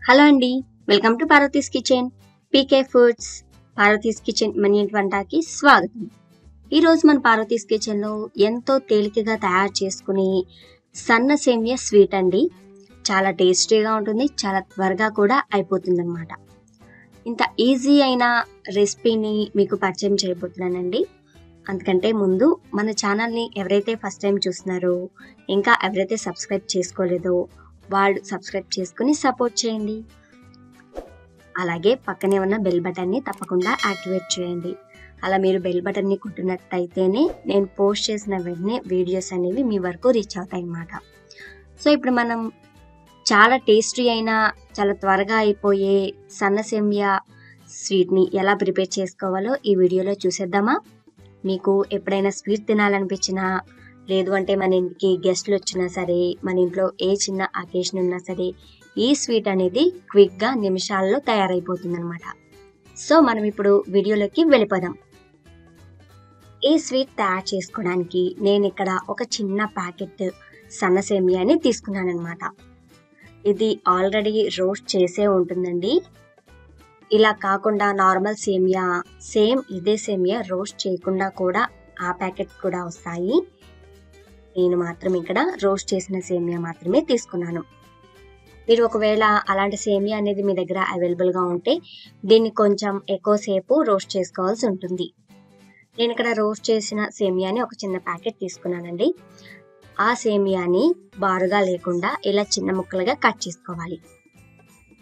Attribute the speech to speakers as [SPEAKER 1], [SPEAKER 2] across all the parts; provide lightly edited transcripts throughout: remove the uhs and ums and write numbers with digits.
[SPEAKER 1] Hello అండి, welcome to Parvati's kitchen. PK foods Parvati's kitchen మన ఇంటి వంటకి స్వాగతం. ఈరోజు మన పార్వతీస్ కిచెన్లో ఎంతో తేలికగా తయారు చేసుకుని సన్న సేమియా స్వీట్ అండి. చాలా టేస్టీగా ఉంటుంది, చాలా త్వరగా కూడా అయిపోతుంది అనమాట. ఇంత ఈజీ అయిన రెసిపీని మీకు పరిచయం చేయబోతున్నానండి. అందుకంటే ముందు మన ఛానల్ని ఎవరైతే ఫస్ట్ టైం చూస్తున్నారో, ఇంకా ఎవరైతే సబ్స్క్రైబ్ చేసుకోలేదో వాళ్ళు సబ్స్క్రైబ్ చేసుకుని సపోర్ట్ చేయండి. అలాగే పక్కనే ఉన్న బెల్ బటన్ని తప్పకుండా యాక్టివేట్ చేయండి. అలా మీరు బెల్ బటన్ని కొట్టినట్టయితేనే నేను పోస్ట్ చేసిన వెంటనే వీడియోస్ అనేవి మీ వరకు రీచ్ అవుతాయి అన్నమాట. సో ఇప్పుడు మనం చాలా టేస్టీ అయిన, చాలా త్వరగా అయిపోయే సన్న సేమియా స్వీట్ని ఎలా ప్రిపేర్ చేసుకోవాలో ఈ వీడియోలో చూసేద్దామా. మీకు ఎప్పుడైనా స్వీట్ తినాలనిపించినా, లేదు అంటే మన ఇంటికి గెస్ట్లు వచ్చినా సరే, మన ఇంట్లో ఏ చిన్న అకేషన్ ఉన్నా సరే, ఈ స్వీట్ అనేది క్విక్గా నిమిషాల్లో తయారైపోతుంది అనమాట. సో మనం ఇప్పుడు వీడియోలోకి వెళ్ళిపోదాం. ఈ స్వీట్ తయారు చేసుకోవడానికి నేను ఇక్కడ ఒక చిన్న ప్యాకెట్ సన్న సేమియాని తీసుకున్నాను అనమాట. ఇది ఆల్రెడీ రోస్ట్ చేసే ఉంటుందండి. ఇలా కాకుండా నార్మల్ సేమియా, సేమ్ ఇదే సేమియా రోస్ట్ చేయకుండా కూడా ఆ ప్యాకెట్ కూడా వస్తాయి. నేను మాత్రం ఇక్కడ రోస్ట్ చేసిన సేమియా మాత్రమే తీసుకున్నాను. మీరు ఒకవేళ అలాంటి సేమియా అనేది మీ దగ్గర అవైలబుల్గా ఉంటే దీన్ని కొంచెం ఎక్కువసేపు రోస్ట్ చేసుకోవాల్సి ఉంటుంది. నేను ఇక్కడ రోస్ట్ చేసిన సేమియాని ఒక చిన్న ప్యాకెట్ తీసుకున్నానండి. ఆ సేమియాని బారుగా లేకుండా ఇలా చిన్న ముక్కలుగా కట్ చేసుకోవాలి.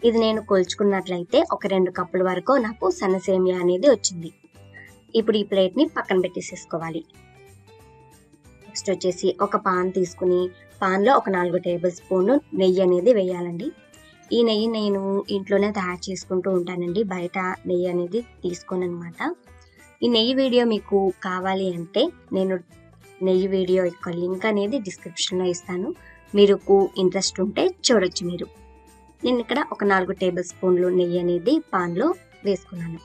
[SPEAKER 1] ఇది నేను కొలుచుకున్నట్లయితే ఒక 2 కప్పుల వరకు నాకు సన్న సేమియా అనేది వచ్చింది. ఇప్పుడు ఈ ప్లేట్ని పక్కన పెట్టేసేసుకోవాలి. నెక్స్ట్ వచ్చేసి ఒక పాన్ తీసుకుని పాన్లో ఒక 4 టేబుల్ స్పూన్లు నెయ్యి అనేది వేయాలండి. ఈ నెయ్యి నేను ఇంట్లోనే తయారు చేసుకుంటూ ఉంటానండి, బయట నెయ్యి అనేది తీసుకోను అనమాట. ఈ నెయ్యి వీడియో మీకు కావాలి అంటే నేను నెయ్యి వీడియో యొక్క లింక్ అనేది డిస్క్రిప్షన్లో ఇస్తాను. మీకు ఇంట్రెస్ట్ ఉంటే చూడొచ్చు మీరు. నేను ఇక్కడ ఒక 4 టేబుల్ స్పూన్లు నెయ్యి అనేది పాన్లో వేసుకున్నాను.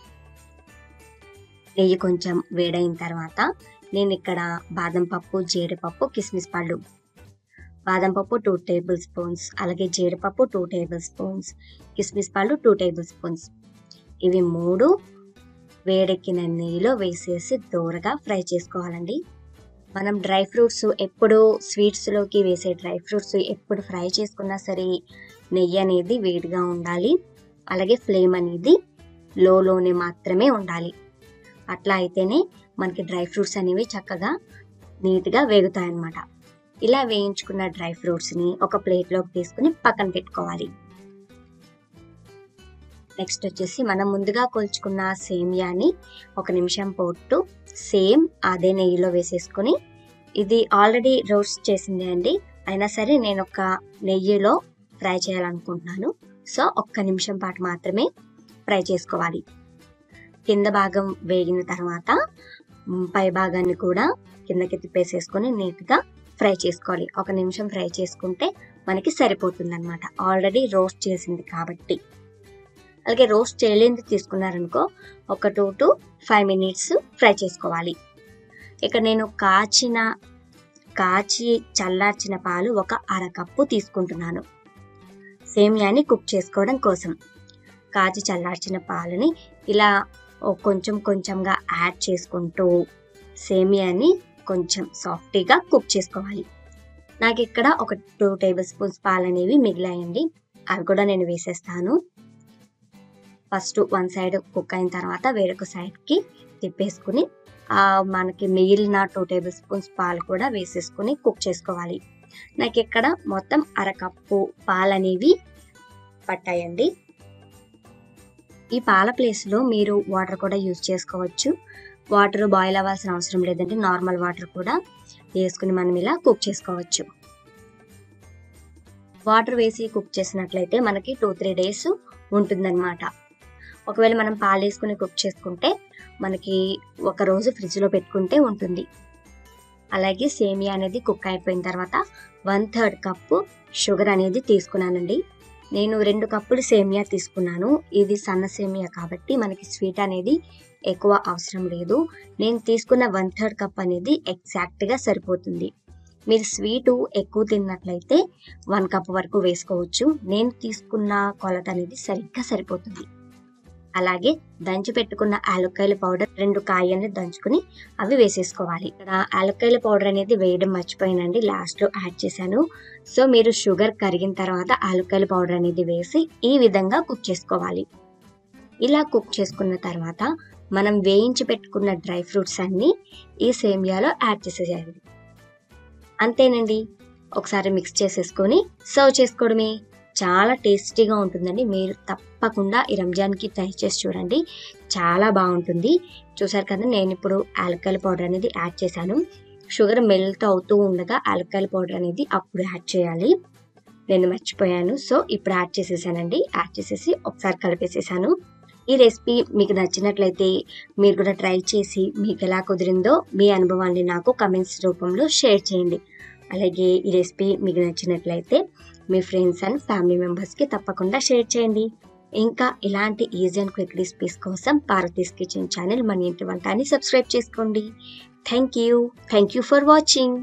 [SPEAKER 1] నెయ్యి కొంచెం వేడైన తర్వాత నేను ఇక్కడ బాదం పప్పు, జీడిపప్పు, కిస్మిస్ పళ్ళు, బాదం పప్పు 2 టేబుల్ స్పూన్స్, అలాగే జీడిపప్పు 2 టేబుల్ స్పూన్స్, కిస్మిస్ పళ్ళు 2 టేబుల్ స్పూన్స్, ఇవి 3 వేడెక్కిన నెయ్యిలో వేసేసి దూరగా ఫ్రై చేసుకోవాలండి. మనం డ్రై ఫ్రూట్స్ ఎప్పుడు స్వీట్స్లోకి వేసే డ్రై ఫ్రూట్స్ ఎప్పుడు ఫ్రై చేసుకున్నా సరే నెయ్యి అనేది వేడిగా ఉండాలి. అలాగే ఫ్లేమ్ అనేది లోనే మాత్రమే ఉండాలి. అట్లా అయితేనే మనకి డ్రై ఫ్రూట్స్ అనేవి చక్కగా నీట్గా వేగుతాయన్నమాట. ఇలా వేయించుకున్న డ్రై ఫ్రూట్స్ని ఒక ప్లేట్లోకి తీసుకుని పక్కన పెట్టుకోవాలి. నెక్స్ట్ వచ్చేసి మనం ముందుగా కొలుచుకున్న సేమియాని 1 నిమిషం పాటు సేమ్ అదే నెయ్యిలో వేసేసుకొని, ఇది ఆల్రెడీ రోస్ట్ చేసింది అండి, అయినా సరే నేను ఒక నెయ్యిలో ఫ్రై చేయాలనుకుంటున్నాను. సో 1 నిమిషం పాటు మాత్రమే ఫ్రై చేసుకోవాలి. కింద భాగం వేగిన తర్వాత పై భాగాన్ని కూడా కిందకి తిప్పేసేసుకొని నీట్గా ఫ్రై చేసుకోవాలి. 1 నిమిషం ఫ్రై చేసుకుంటే మనకి సరిపోతుంది అనమాట, ఆల్రెడీ రోస్ట్ చేసింది కాబట్టి. అలాగే రోస్ట్ చేయలేనిది తీసుకున్నారనుకో ఒక 2 to 5 మినిట్స్ ఫ్రై చేసుకోవాలి. ఇక్కడ నేను కాచి చల్లార్చిన పాలు ఒక అరకప్పు తీసుకుంటున్నాను సేమియాని కుక్ చేసుకోవడం కోసం. కాచి చల్లార్చిన పాలని ఇలా కొంచెం కొంచెంగా యాడ్ చేసుకుంటూ సేమియాని కొంచెం సాఫ్టీగా కుక్ చేసుకోవాలి. నాకు ఇక్కడ ఒక 2 టేబుల్ స్పూన్స్ పాలు అనేవి మిగిలాయండి, అవి కూడా నేను వేసేస్తాను. ఫస్ట్ 1 సైడ్ కుక్ అయిన తర్వాత వేరొక సైడ్కి తిప్పేసుకుని మనకి మిగిలిన 2 టేబుల్ స్పూన్స్ పాలు కూడా వేసేసుకుని కుక్ చేసుకోవాలి. నాకు ఇక్కడ మొత్తం అరకప్పు పాలు అనేవి పట్టాయండి. ఈ పాల ప్లేస్లో మీరు వాటర్ కూడా యూజ్ చేసుకోవచ్చు. వాటర్ బాయిల్ అవ్వాల్సిన అవసరం లేదంటే నార్మల్ వాటర్ కూడా వేసుకుని మనం ఇలా కుక్ చేసుకోవచ్చు. వాటర్ వేసి కుక్ చేసినట్లయితే మనకి 2-3 డేస్ ఉంటుందన్నమాట. ఒకవేళ మనం పాలు వేసుకుని కుక్ చేసుకుంటే మనకి 1 రోజు ఫ్రిడ్జ్లో పెట్టుకుంటే ఉంటుంది. అలాగే సేమియా అనేది కుక్ అయిపోయిన తర్వాత 1/3 కప్పు షుగర్ అనేది తీసుకున్నానండి. నేను 2 కప్పులు సేమియా తీసుకున్నాను. ఇది సన్న సేమియా కాబట్టి మనకి స్వీట్ అనేది ఎక్కువ అవసరం లేదు. నేను తీసుకున్న 1/3 కప్ అనేది ఎగ్జాక్ట్గా సరిపోతుంది. మీరు స్వీటు ఎక్కువ తిన్నట్లయితే 1 కప్ వరకు వేసుకోవచ్చు. నేను తీసుకున్న కొలత అనేది సరిగ్గా సరిపోతుంది. అలాగే దంచి పెట్టుకున్న యాలక్కాయల పౌడర్ 2 కాయల్ని దంచుకుని అవి వేసేసుకోవాలి. ఇక్కడ యాలక్కాయల పౌడర్ అనేది వేయడం మర్చిపోయానండి, లాస్ట్‌లో యాడ్ చేశాను. సో మీరు షుగర్ కరిగిన తర్వాత యాలక్కాయల పౌడర్ అనేది వేసి ఈ విధంగా కుక్ చేసుకోవాలి. ఇలా కుక్ చేసుకున్న తర్వాత మనం వేయించి పెట్టుకున్న డ్రై ఫ్రూట్స్ అన్నీ ఈ సేమియాలో యాడ్ చేసేయాలి. అంతేనండి. ఒకసారి మిక్స్ చేసేసుకొని సర్వ్ చేసుకోవడమే. చాలా టేస్టీగా ఉంటుందండి. మీరు తప్పకుండా ఈ రంజాన్‌కి ట్రై చేసి చూడండి. చాలా బాగుంటుంది. చూసారు కదా, నేనిప్పుడు యాలక్కాయల పౌడర్ అనేది యాడ్ చేశాను. షుగర్ మెల్ట్ అవుతూ ఉండగా యాలక్కాయల పౌడర్ అనేది అప్పుడు యాడ్ చేయాలి. నేను మర్చిపోయాను. సో ఇప్పుడు యాడ్ చేసేసానండి. యాడ్ చేసేసి ఒకసారి కలిపేసేసాను. ఈ రెసిపీ మీకు నచ్చినట్లయితే మీరు కూడా ట్రై చేసి మీకు ఎలా కుదిరిందో మీ అనుభవాన్ని నాకు కమెంట్స్ రూపంలో షేర్ చేయండి. అలాగే ఈ రెసిపీ మీకు నచ్చినట్లయితే మీ ఫ్రెండ్స్ అండ్ ఫ్యామిలీ మెంబర్స్కి తప్పకుండా షేర్ చేయండి. ఇంకా ఇలాంటి ఈజీ అండ్ క్విక్ రెసిపీస్ కోసం పార్వతీస్ కిచెన్ ఛానల్ మన ఇంటి వంట అని సబ్స్క్రైబ్ చేసుకోండి. Thank you for watching.